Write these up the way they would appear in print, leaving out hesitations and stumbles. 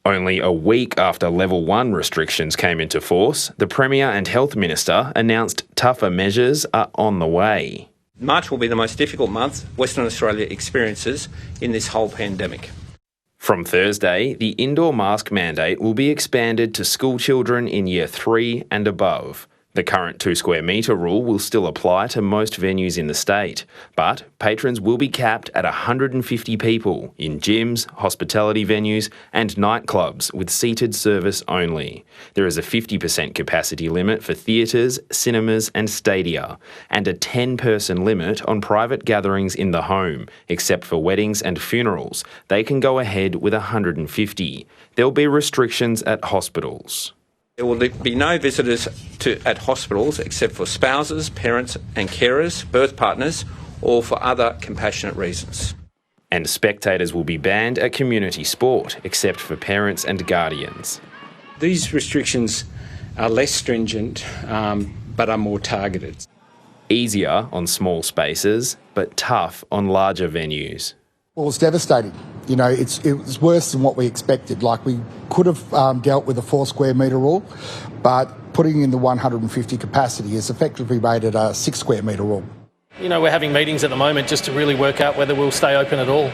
Only a week after Level 1 restrictions came into force, the Premier and Health Minister announced tougher measures are on the way. March will be the most difficult month Western Australia experiences in this whole pandemic. From Thursday, the indoor mask mandate will be expanded to school children in Year 3 and above. The current 2 square metre rule will still apply to most venues in the state, but patrons will be capped at 150 people in gyms, hospitality venues and nightclubs with seated service only. There is a 50% capacity limit for theatres, cinemas and stadia, and a 10-person limit on private gatherings in the home, except for weddings and funerals. They can go ahead with 150. There'll be restrictions at hospitals. There will be no visitors at hospitals except for spouses, parents and carers, birth partners, or for other compassionate reasons. And spectators will be banned at community sport, except for parents and guardians. These restrictions are less stringent, but are more targeted. Easier on small spaces, but tough on larger venues. Well, it's devastating. You know, it was worse than what we expected. Like, we could have dealt with a 4 square metre rule, but putting in the 150 capacity is effectively rated a 6 square metre rule. You know, we're having meetings at the moment just to really work out whether we'll stay open at all.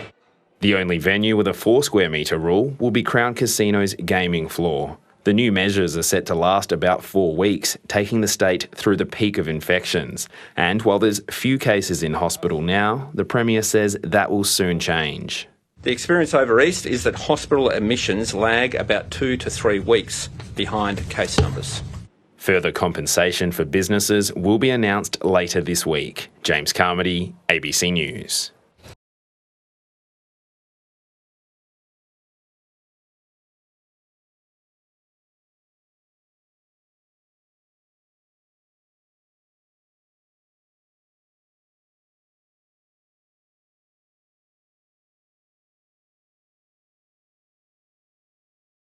The only venue with a 4 square metre rule will be Crown Casino's gaming floor. The new measures are set to last about 4 weeks, taking the state through the peak of infections. And while there's few cases in hospital now, the Premier says that will soon change. The experience over East is that hospital admissions lag about 2 to 3 weeks behind case numbers. Further compensation for businesses will be announced later this week. James Carmody, ABC News.